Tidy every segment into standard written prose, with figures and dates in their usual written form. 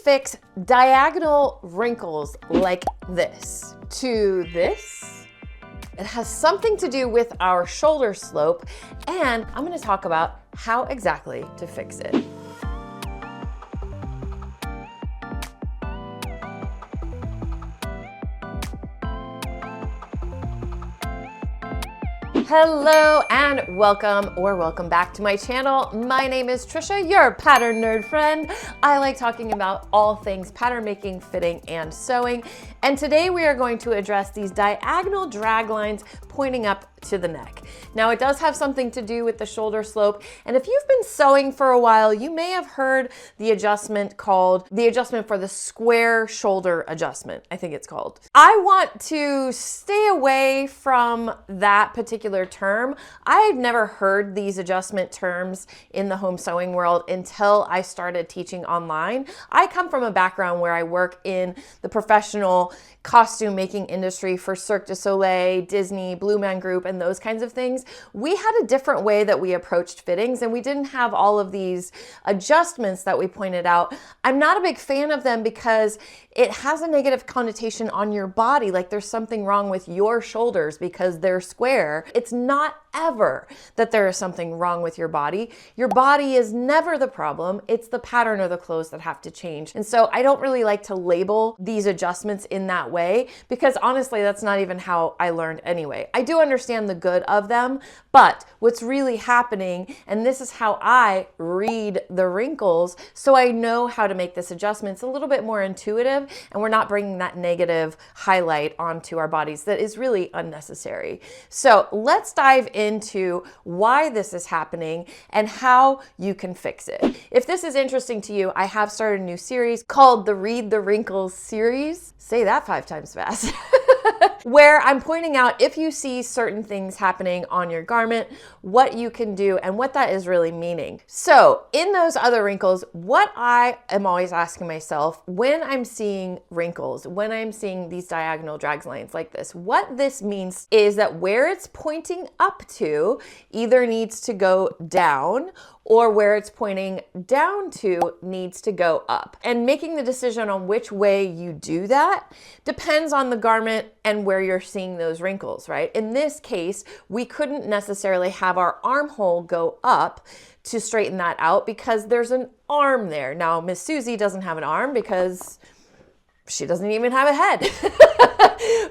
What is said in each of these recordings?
fix diagonal wrinkles like this to this. It has something to do with our shoulder slope, and I'm going to talk about how exactly to fix it. Hello and welcome back to my channel. My name is Trisha, your pattern nerd friend. I like talking about all things pattern making, fitting, and sewing. And today we are going to address these diagonal drag lines pointing up to the neck. Now it does have something to do with the shoulder slope, and if you've been sewing for a while, you may have heard the adjustment called the adjustment for the square shoulder adjustment, I think it's called. I want to stay away from that particular term. I've never heard these adjustment terms in the home sewing world until I started teaching online. I come from a background where I work in the professional costume making industry for Cirque du Soleil, Disney, Blue Man Group, and those kinds of things. We had a different way that we approached fittings, and we didn't have all of these adjustments that we pointed out. I'm not a big fan of them because it has a negative connotation on your body, like there's something wrong with your shoulders because they're square. It's not ever that there is something wrong with your body. Your body is never the problem. It's the pattern or the clothes that have to change. And so I don't really like to label these adjustments in that way because honestly, that's not even how I learned anyway. I do understand the good of them, but what's really happening, and this is how I read the wrinkles, so I know how to make this adjustment. It's a little bit more intuitive, and we're not bringing that negative highlight onto our bodies that is really unnecessary. So let's dive into why this is happening and how you can fix it. If this is interesting to you, I have started a new series called the Read the Wrinkles series. Say that 5 times fast. Where I'm pointing out if you see certain things happening on your garment, what you can do and what that is really meaning. So in those other wrinkles, what I am always asking myself when I'm seeing wrinkles, when I'm seeing these diagonal drag lines like this, what this means is that where it's pointing up to either needs to go down or where it's pointing down to needs to go up. And making the decision on which way you do that depends on the garment and where you're seeing those wrinkles, right? In this case, we couldn't necessarily have our armhole go up to straighten that out because there's an arm there. Now, Miss Susie doesn't have an arm because she doesn't even have a head.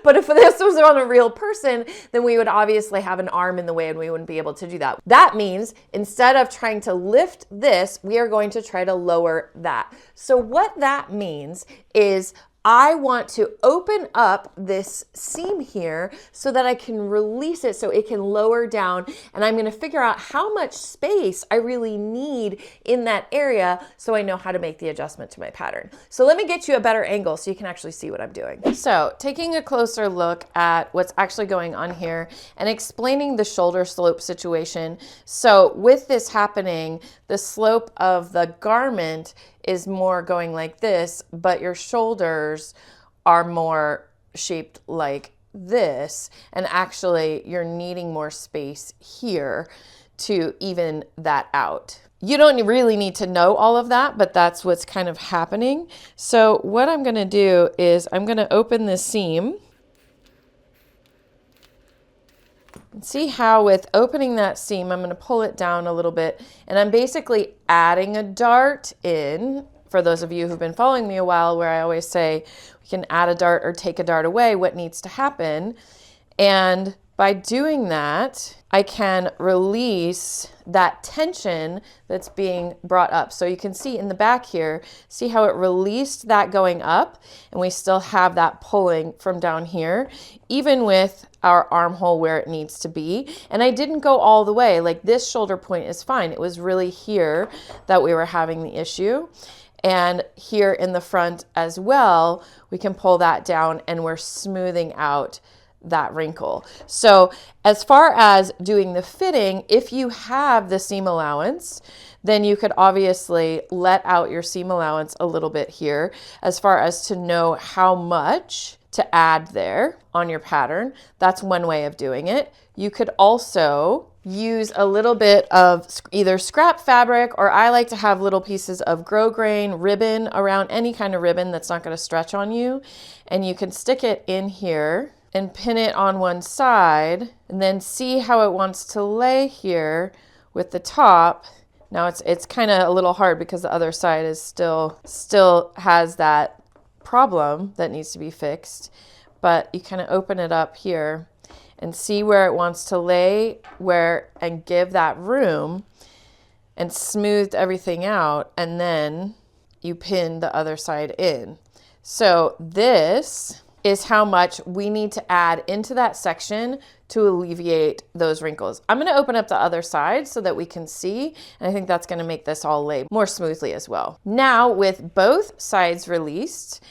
But if this was on a real person, then we would obviously have an arm in the way and we wouldn't be able to do that. That means instead of trying to lift this, we are going to try to lower that. So what that means is I want to open up this seam here so that I can release it so it can lower down, and I'm going to figure out how much space I really need in that area so I know how to make the adjustment to my pattern. So let me get you a better angle so you can actually see what I'm doing. So taking a closer look at what's actually going on here and explaining the shoulder slope situation. So with this happening, the slope of the garment is more going like this, but your shoulders are more shaped like this. And actually you're needing more space here to even that out. You don't really need to know all of that, but that's what's kind of happening. So what I'm gonna do is I'm gonna open this seam. See how with opening that seam, I'm going to pull it down a little bit, and I'm basically adding a dart in. For those of you who've been following me a while, where I always say we can add a dart or take a dart away, what needs to happen. And by doing that, I can release that tension that's being brought up. So you can see in the back here, see how it released that going up, and we still have that pulling from down here, even with our armhole where it needs to be. And I didn't go all the way, like this shoulder point is fine. It was really here that we were having the issue. And here in the front as well, we can pull that down and we're smoothing out that wrinkle. So as far as doing the fitting, if you have the seam allowance, then you could obviously let out your seam allowance a little bit here as far as to know how much to add there on your pattern. That's one way of doing it. You could also use a little bit of either scrap fabric, or I like to have little pieces of grosgrain ribbon around, any kind of ribbon that's not going to stretch on you. And you can stick it in here and pin it on one side, and then see how it wants to lay here with the top. Now it's kind of a little hard because the other side is still has that problem that needs to be fixed. But you kind of open it up here and see where it wants to lay, and give that room, and smooth everything out, and then you pin the other side in. So this is how much we need to add into that section to alleviate those wrinkles. I'm gonna open up the other side so that we can see, and I think that's gonna make this all lay more smoothly as well. Now, with both sides released,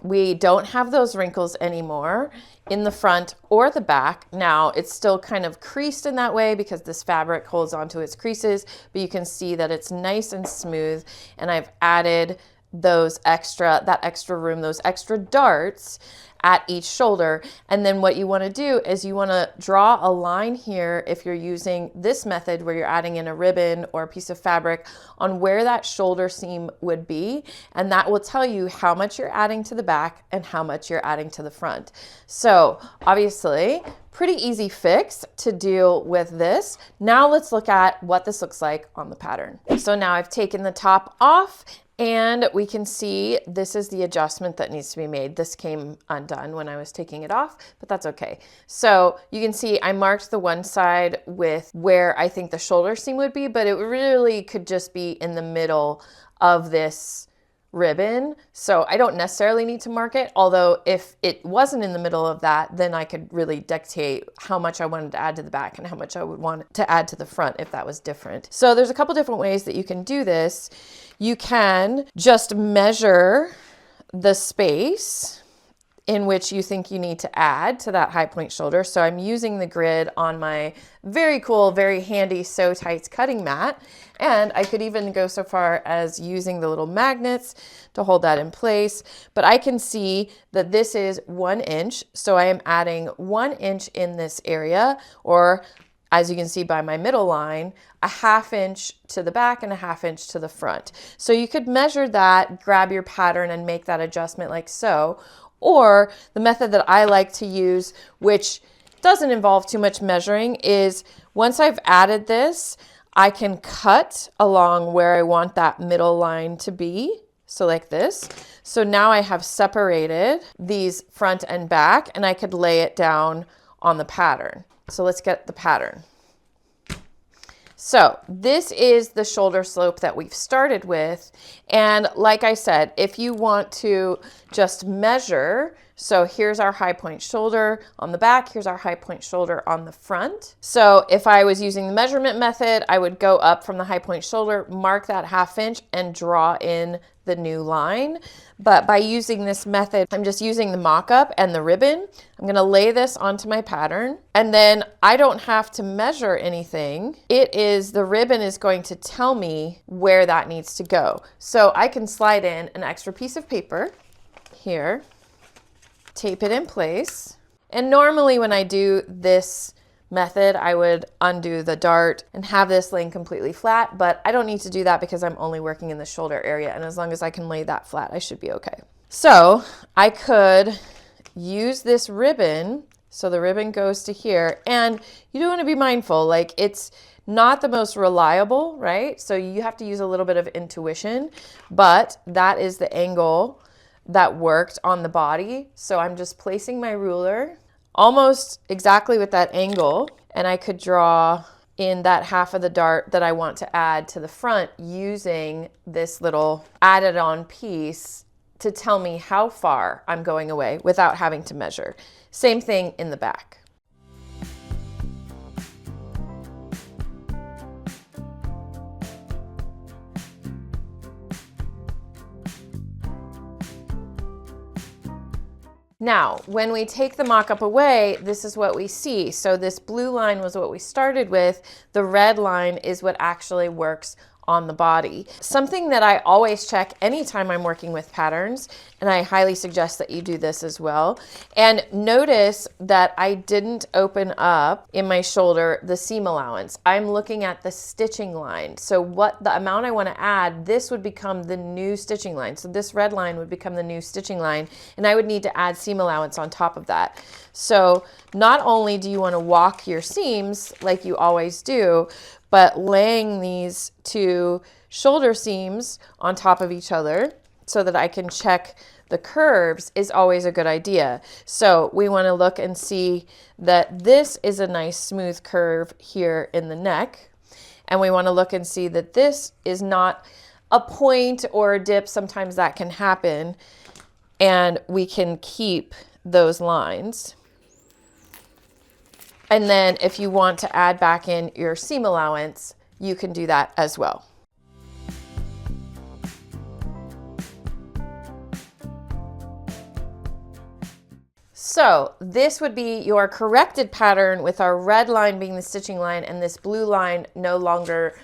we don't have those wrinkles anymore in the front or the back. Now, it's still kind of creased in that way because this fabric holds onto its creases, but you can see that it's nice and smooth, and I've added that extra room, those extra darts at each shoulder. And then what you want to do is you want to draw a line here, if you're using this method where you're adding in a ribbon or a piece of fabric, on where that shoulder seam would be, and that will tell you how much you're adding to the back and how much you're adding to the front. So obviously pretty easy fix to deal with this. Now let's look at what this looks like on the pattern. So now I've taken the top off, and we can see this is the adjustment that needs to be made. This came undone when I was taking it off, but that's okay. So you can see I marked the one side with where I think the shoulder seam would be, but it really could just be in the middle of this ribbon. So I don't necessarily need to mark it, although if it wasn't in the middle of that, then I could really dictate how much I wanted to add to the back and how much I would want to add to the front if that was different. So there's a couple different ways that you can do this. You can just measure the space in which you think you need to add to that high point shoulder. So I'm using the grid on my very cool, very handy Sew Tights cutting mat. And I could even go so far as using the little magnets to hold that in place. But I can see that this is 1 inch. So I am adding 1 inch in this area, or as you can see by my middle line, a 1/2 inch to the back and a 1/2 inch to the front. So you could measure that, grab your pattern and make that adjustment like so. Or the method that I like to use, which doesn't involve too much measuring, is once I've added this, I can cut along where I want that middle line to be. So like this. So now I have separated these front and back, and I could lay it down on the pattern. So let's get the pattern. So this is the shoulder slope that we've started with. And like I said, if you want to just measure, so here's our high point shoulder on the back, here's our high point shoulder on the front. So if I was using the measurement method, I would go up from the high point shoulder, mark that 1/2 inch, and draw in the new line. But by using this method, I'm just using the mock-up and the ribbon. I'm gonna lay this onto my pattern, and then I don't have to measure anything. The ribbon is going to tell me where that needs to go. So I can slide in an extra piece of paper here, tape it in place. And normally when I do this method, I would undo the dart and have this laying completely flat, but I don't need to do that because I'm only working in the shoulder area, and as long as I can lay that flat, I should be okay. So I could use this ribbon, so the ribbon goes to here, and you do want to be mindful, like it's not the most reliable, right? So you have to use a little bit of intuition, but that is the angle that worked on the body. So I'm just placing my ruler almost exactly with that angle, and I could draw in that half of the dart that I want to add to the front using this little added on piece to tell me how far I'm going away without having to measure. Same thing in the back. Now, when we take the mock-up away, this is what we see. So this blue line was what we started with. The red line is what actually works on the body. Something that I always check anytime I'm working with patterns, and I highly suggest that you do this as well, and notice that I didn't open up in my shoulder the seam allowance. I'm looking at the stitching line. So what the amount I want to add, this would become the new stitching line. So this red line would become the new stitching line, and I would need to add seam allowance on top of that. So not only do you want to walk your seams like you always do, but laying these two shoulder seams on top of each other so that I can check the curves is always a good idea. So we want to look and see that this is a nice smooth curve here in the neck. And we want to look and see that this is not a point or a dip. Sometimes that can happen. And we can keep those lines. And then if you want to add back in your seam allowance, you can do that as well. So this would be your corrected pattern with our red line being the stitching line and this blue line no longer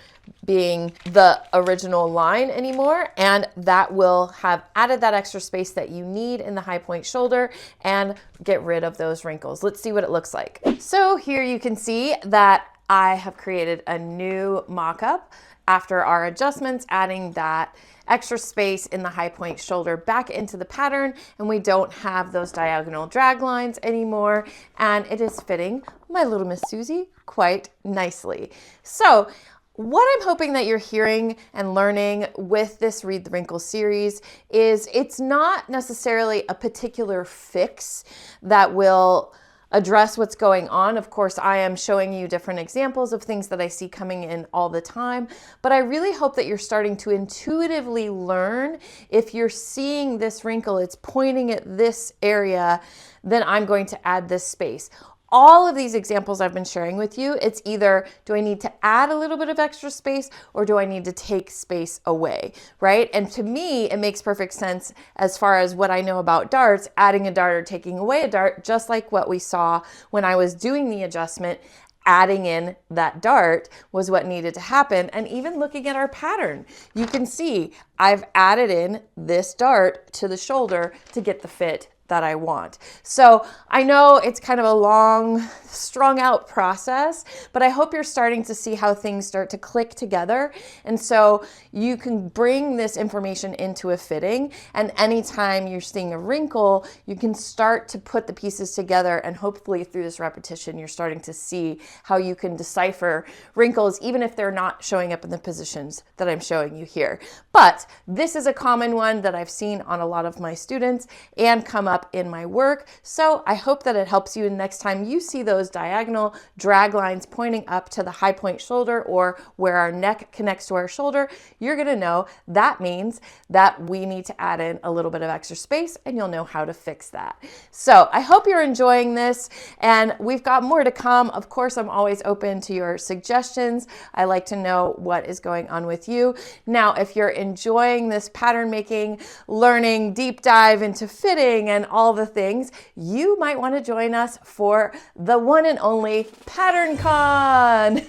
being the original line anymore, and that will have added that extra space that you need in the high point shoulder and get rid of those wrinkles. Let's see what it looks like. So here you can see that I have created a new mock-up after our adjustments, adding that extra space in the high point shoulder back into the pattern, and we don't have those diagonal drag lines anymore, and it is fitting my little Miss Susie quite nicely. So what I'm hoping that you're hearing and learning with this Read the Wrinkles series is it's not necessarily a particular fix that will address what's going on. Of course, I am showing you different examples of things that I see coming in all the time, but I really hope that you're starting to intuitively learn if you're seeing this wrinkle, it's pointing at this area, then I'm going to add this space. All of these examples I've been sharing with you, it's either do I need to add a little bit of extra space or do I need to take space away, right? And to me, it makes perfect sense as far as what I know about darts, adding a dart or taking away a dart, just like what we saw when I was doing the adjustment. Adding in that dart was what needed to happen. And even looking at our pattern, you can see I've added in this dart to the shoulder to get the fit that I want. So I know it's kind of a long, strung out process, but I hope you're starting to see how things start to click together. And so you can bring this information into a fitting, and anytime you're seeing a wrinkle, you can start to put the pieces together, and hopefully through this repetition, you're starting to see how you can decipher wrinkles, even if they're not showing up in the positions that I'm showing you here. But this is a common one that I've seen on a lot of my students and come up in my work. So I hope that it helps you next time you see those diagonal drag lines pointing up to the high point shoulder or where our neck connects to our shoulder. You're going to know that means that we need to add in a little bit of extra space, and you'll know how to fix that. So I hope you're enjoying this, and we've got more to come. Of course, I'm always open to your suggestions. I like to know what is going on with you. Now, if you're enjoying this pattern making, learning, deep dive into fitting and all the things, you might want to join us for the one and only Pattern Con.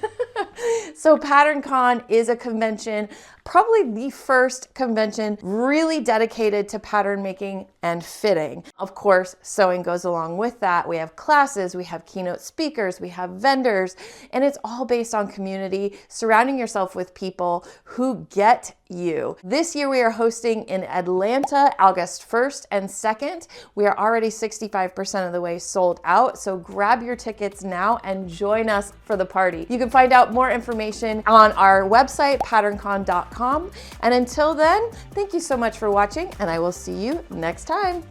So Pattern Con is a convention, probably the first convention really dedicated to pattern making and fitting. Of course, sewing goes along with that. We have classes, we have keynote speakers, we have vendors, and it's all based on community, surrounding yourself with people who get you. This year we are hosting in Atlanta, August 1st and 2nd. We are already 65% of the way sold out, so grab your tickets now and join us for the party. You can find out more information on our website, patterncon.com. And until then, thank you so much for watching, and I will see you next time.